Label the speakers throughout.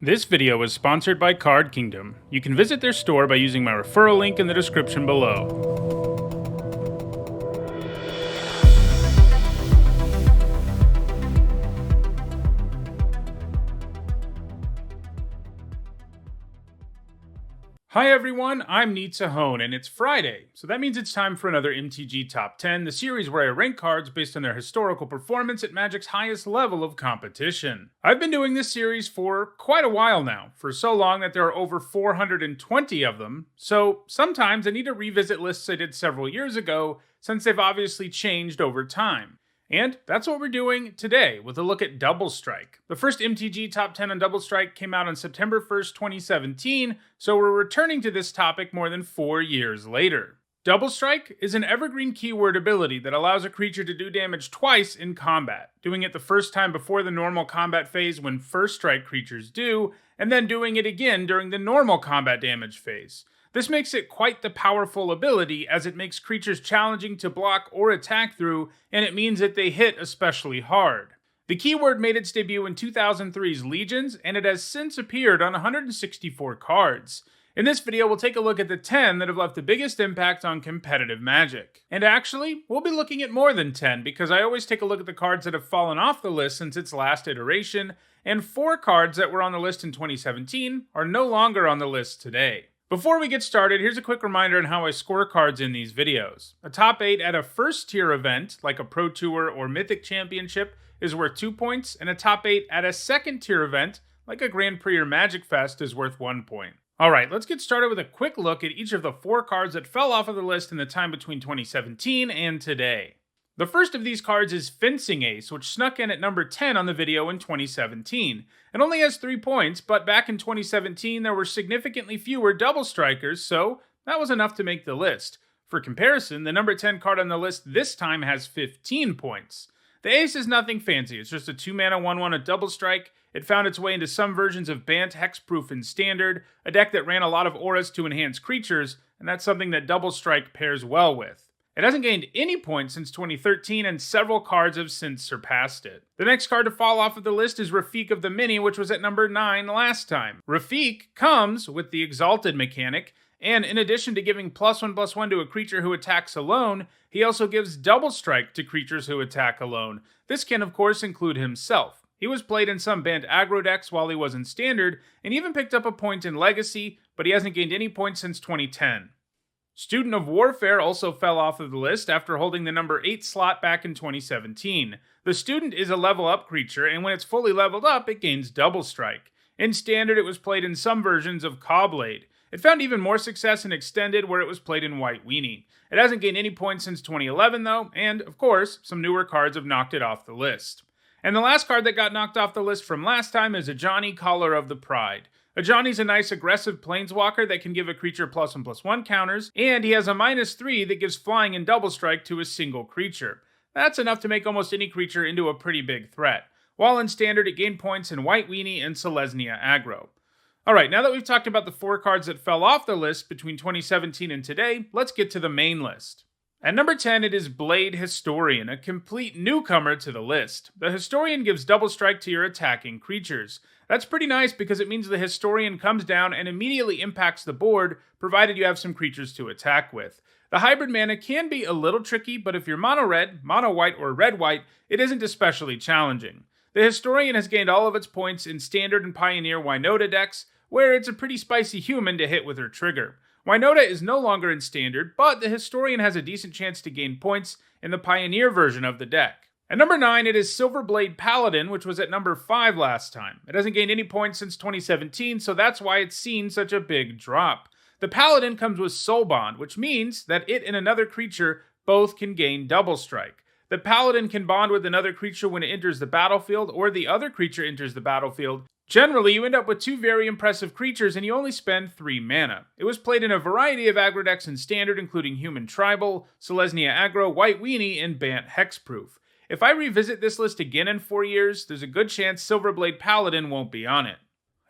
Speaker 1: This video is sponsored by Card Kingdom. You can visit their store by using my referral link in the description below. Hi everyone, I'm Sunhome, and it's Friday, so that means it's time for another MTG Top 10, the series where I rank cards based on their historical performance at Magic's highest level of competition. I've been doing this series for quite a while now, for so long that there are over 420 of them, so sometimes I need to revisit lists I did several years ago, since they've obviously changed over time. And that's what we're doing today, with a look at Double Strike. The first MTG Top 10 on Double Strike came out on September 1st, 2017, so we're returning to this topic more than 4 years later. Double Strike is an evergreen keyword ability that allows a creature to do damage twice in combat, doing it the first time before the normal combat phase when first strike creatures do, and then doing it again during the normal combat damage phase. This makes it quite the powerful ability, as it makes creatures challenging to block or attack through, and it means that they hit especially hard. The keyword made its debut in 2003's Legions, and it has since appeared on 164 cards. In this video, we'll take a look at the 10 that have left the biggest impact on competitive Magic. And actually, we'll be looking at more than 10, because I always take a look at the cards that have fallen off the list since its last iteration, and 4 cards that were on the list in 2017 are no longer on the list today. Before we get started, here's a quick reminder on how I score cards in these videos. A top 8 at a first tier event, like a Pro Tour or Mythic Championship, is worth 2 points, and a top 8 at a second tier event, like a Grand Prix or Magic Fest, is worth 1 point. Alright, let's get started with a quick look at each of the 4 cards that fell off of the list in the time between 2017 and today. The first of these cards is Fencing Ace, which snuck in at number 10 on the video in 2017. It only has 3 points, but back in 2017 there were significantly fewer double strikers, so that was enough to make the list. For comparison, the number 10 card on the list this time has 15 points. The Ace is nothing fancy, it's just a 2-mana 1/1 a double strike. It found its way into some versions of Bant Hexproof in Standard, a deck that ran a lot of auras to enhance creatures, and that's something that Double Strike pairs well with. It hasn't gained any points since 2013, and several cards have since surpassed it. The next card to fall off of the list is Rafiq of the Mini, which was at number 9 last time. Rafiq comes with the Exalted mechanic, and in addition to giving +1/+1 to a creature who attacks alone, he also gives Double Strike to creatures who attack alone. This can of course include himself. He was played in some banned aggro decks while he was in Standard, and even picked up a point in Legacy, but he hasn't gained any points since 2010. Student of Warfare also fell off of the list after holding the number 8 slot back in 2017. The Student is a level up creature, and when it's fully leveled up, it gains Double Strike. In Standard, it was played in some versions of Cawblade. It found even more success in Extended, where it was played in White Weenie. It hasn't gained any points since 2011 though, and of course, some newer cards have knocked it off the list. And the last card that got knocked off the list from last time is Ajani, Caller of the Pride. Ajani's a nice aggressive planeswalker that can give a creature +1/+1 counters, and he has a -3 that gives flying and double strike to a single creature. That's enough to make almost any creature into a pretty big threat. While in Standard, it gained points in White Weenie and Selesnya aggro. Alright, now that we've talked about the 4 cards that fell off the list between 2017 and today, let's get to the main list. At number 10, it is Blade Historian, a complete newcomer to the list. The Historian gives double strike to your attacking creatures. That's pretty nice because it means the Historian comes down and immediately impacts the board, provided you have some creatures to attack with. The hybrid mana can be a little tricky, but if you're mono-red, mono-white, or red-white, it isn't especially challenging. The Historian has gained all of its points in Standard and Pioneer Winota decks, where it's a pretty spicy human to hit with her trigger. Winota is no longer in Standard, but the Historian has a decent chance to gain points in the Pioneer version of the deck. At number 9, it is Silverblade Paladin, which was at number 5 last time. It hasn't gained any points since 2017, so that's why it's seen such a big drop. The Paladin comes with Soul Bond, which means that it and another creature both can gain Double Strike. The Paladin can bond with another creature when it enters the battlefield, or the other creature enters the battlefield. Generally, you end up with 2 very impressive creatures and you only spend 3 mana. It was played in a variety of aggro decks in Standard, including Human Tribal, Selesnya aggro, White Weenie, and Bant Hexproof. If I revisit this list again in 4 years, there's a good chance Silverblade Paladin won't be on it.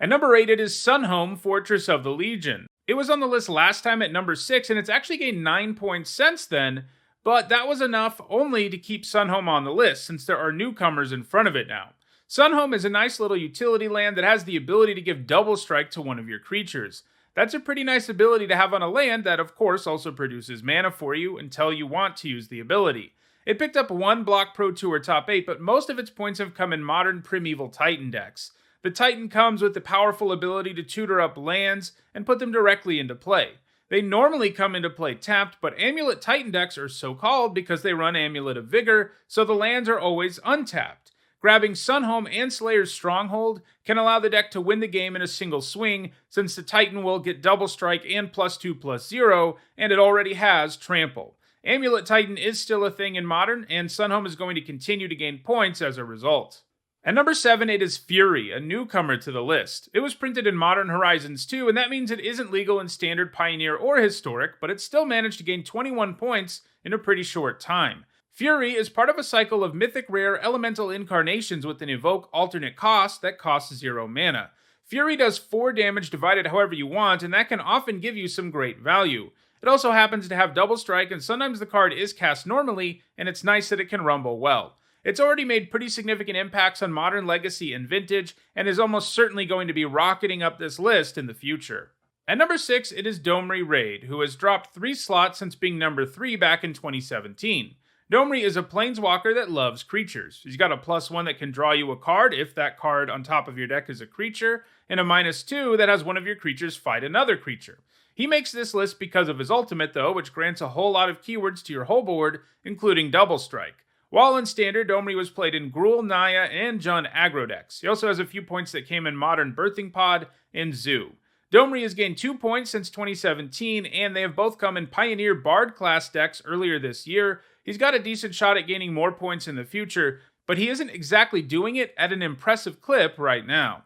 Speaker 1: At number 8, it is Sunhome, Fortress of the Legion. It was on the list last time at number 6, and it's actually gained 9 points since then, but that was enough only to keep Sunhome on the list, since there are newcomers in front of it now. Sunhome is a nice little utility land that has the ability to give double strike to one of your creatures. That's a pretty nice ability to have on a land that, of course, also produces mana for you until you want to use the ability. It picked up one block Pro Tour top 8, but most of its points have come in modern Primeval Titan decks. The Titan comes with the powerful ability to tutor up lands and put them directly into play. They normally come into play tapped, but Amulet Titan decks are so called because they run Amulet of Vigor, so the lands are always untapped. Grabbing Sunhome and Slayer's Stronghold can allow the deck to win the game in a single swing, since the Titan will get double strike and +2/+0, and it already has Trample. Amulet Titan is still a thing in Modern, and Sunhome is going to continue to gain points as a result. At number 7, it is Fury, a newcomer to the list. It was printed in Modern Horizons 2, and that means it isn't legal in Standard, Pioneer, or Historic, but it still managed to gain 21 points in a pretty short time. Fury is part of a cycle of mythic rare elemental incarnations with an evoke alternate cost that costs 0 mana. Fury does 4 damage divided however you want, and that can often give you some great value. It also happens to have double strike, and sometimes the card is cast normally, and it's nice that it can rumble well. It's already made pretty significant impacts on Modern Legacy and Vintage, and is almost certainly going to be rocketing up this list in the future. At number 6, it is Domery Raid, who has dropped 3 slots since being number 3 back in 2017. Domery is a planeswalker that loves creatures. He's got a +1 that can draw you a card if that card on top of your deck is a creature, and a -2 that has one of your creatures fight another creature. He makes this list because of his ultimate though, which grants a whole lot of keywords to your whole board, including double strike. While in Standard, Domery was played in Gruul, Naya, and Jund aggro decks. He also has a few points that came in Modern Birthing Pod and Zoo. Domery has gained 2 points since 2017, and they have both come in Pioneer Bard class decks earlier this year. He's got a decent shot at gaining more points in the future, but he isn't exactly doing it at an impressive clip right now.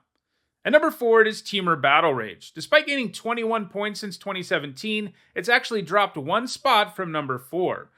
Speaker 1: At number 4, it is Temur Battle Rage. Despite gaining 21 points since 2017, it's actually dropped 1 spot from number 4.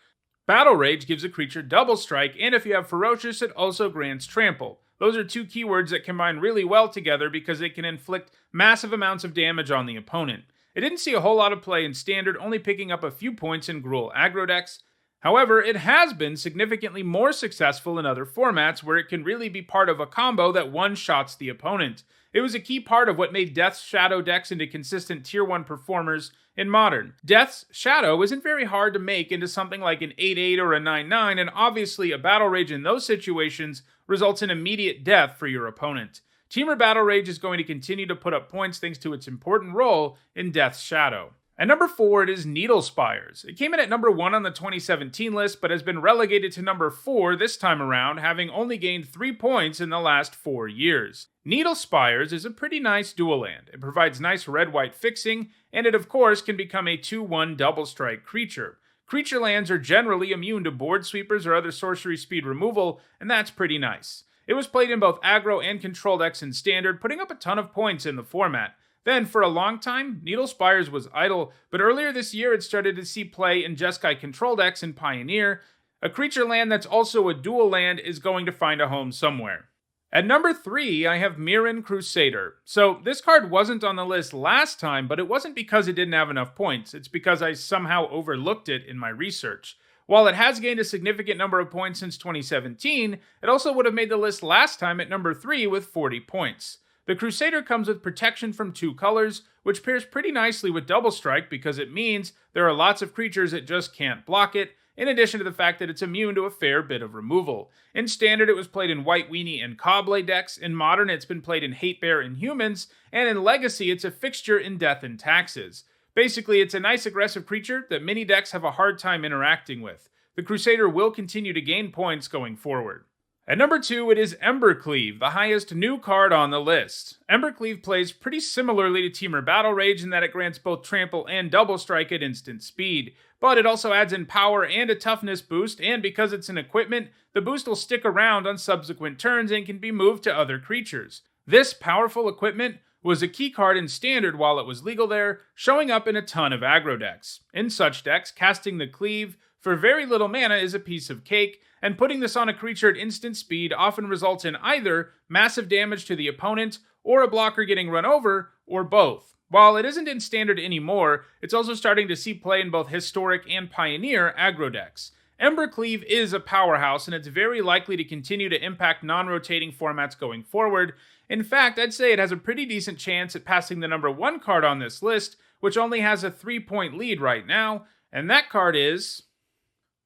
Speaker 1: Battle Rage gives a creature double strike, and if you have Ferocious, it also grants Trample. Those are 2 keywords that combine really well together because they can inflict massive amounts of damage on the opponent. It didn't see a whole lot of play in Standard, only picking up a few points in Gruul aggro decks. However, it has been significantly more successful in other formats where it can really be part of a combo that one-shots the opponent. It was a key part of what made Death's Shadow decks into consistent Tier 1 performers in Modern. Death's Shadow isn't very hard to make into something like an 8/8 or a 9/9, and obviously a Battle Rage in those situations results in immediate death for your opponent. Temur Battle Rage is going to continue to put up points thanks to its important role in Death's Shadow. At number 4, it is Needle Spires. It came in at number 1 on the 2017 list, but has been relegated to number 4 this time around, having only gained 3 points in the last 4 years. Needle Spires is a pretty nice dual land. It provides nice red-white fixing, and it of course can become a 2/1 double strike creature. Creature lands are generally immune to board sweepers or other sorcery speed removal, and that's pretty nice. It was played in both aggro and control decks in Standard, putting up a ton of points in the format. Then, for a long time, Needle Spires was idle, but earlier this year it started to see play in Jeskai control decks in Pioneer. A creature land that's also a dual land is going to find a home somewhere. At number 3, I have Mirin Crusader. So, this card wasn't on the list last time, but it wasn't because it didn't have enough points. It's because I somehow overlooked it in my research. While it has gained a significant number of points since 2017, it also would have made the list last time at number 3 with 40 points. The Crusader comes with protection from 2 colors, which pairs pretty nicely with Double Strike because it means there are lots of creatures that just can't block it, in addition to the fact that it's immune to a fair bit of removal. In Standard, it was played in White Weenie and Cobblade decks. In Modern, it's been played in Hate Bear and Humans, and in Legacy, it's a fixture in Death and Taxes. Basically, it's a nice aggressive creature that many decks have a hard time interacting with. The Crusader will continue to gain points going forward. At number 2, it is Ember Cleave, the highest new card on the list. Ember Cleave plays pretty similarly to Temur Battle Rage in that it grants both Trample and Double Strike at instant speed, but it also adds in power and a toughness boost, and because it's an equipment, the boost will stick around on subsequent turns and can be moved to other creatures. This powerful equipment was a key card in Standard while it was legal there, showing up in a ton of aggro decks. In such decks, casting the Cleave for very little mana is a piece of cake, and putting this on a creature at instant speed often results in either massive damage to the opponent, or a blocker getting run over, or both. While it isn't in Standard anymore, it's also starting to see play in both Historic and Pioneer aggro decks. Ember Cleave is a powerhouse, and it's very likely to continue to impact non-rotating formats going forward. In fact, I'd say it has a pretty decent chance at passing the number 1 card on this list, which only has a 3-point lead right now, and that card is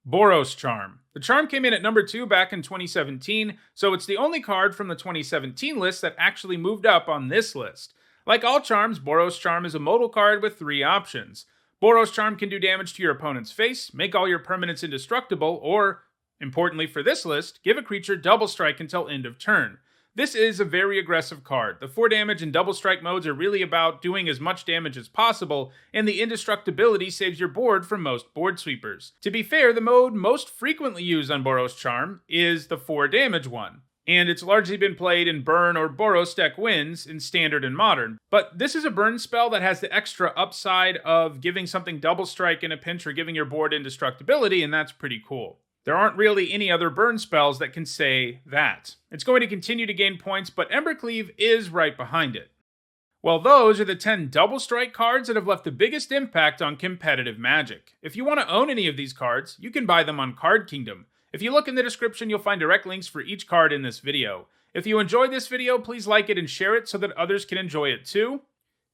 Speaker 1: Boros Charm. The charm came in at number 2 back in 2017, so it's the only card from the 2017 list that actually moved up on this list. Like all charms, Boros Charm is a modal card with 3 options. Boros Charm can do damage to your opponent's face, make all your permanents indestructible, or, importantly for this list, give a creature double strike until end of turn. This is a very aggressive card. The 4 damage and double strike modes are really about doing as much damage as possible, and the indestructibility saves your board from most board sweepers. To be fair, the mode most frequently used on Boros Charm is the 4 damage one, and it's largely been played in Burn or Boros deck wins in Standard and Modern. But this is a burn spell that has the extra upside of giving something double strike in a pinch or giving your board indestructibility, and that's pretty cool. There aren't really any other burn spells that can say that. It's going to continue to gain points, but Ember Cleave is right behind it. Well, those are the 10 double strike cards that have left the biggest impact on competitive Magic. If you want to own any of these cards, you can buy them on Card Kingdom. If you look in the description, you'll find direct links for each card in this video. If you enjoyed this video, please like it and share it so that others can enjoy it too.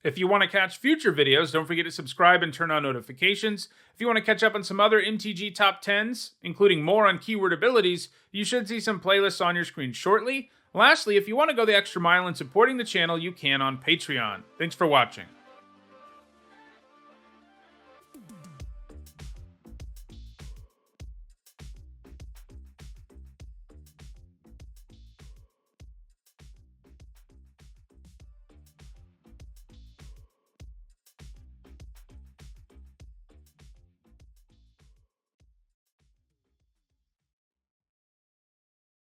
Speaker 1: If you want to catch future videos, don't forget to subscribe and turn on notifications. If you want to catch up on some other MTG top 10s, including more on keyword abilities, you should see some playlists on your screen shortly. Lastly, if you want to go the extra mile in supporting the channel, you can on Patreon. Thanks for watching.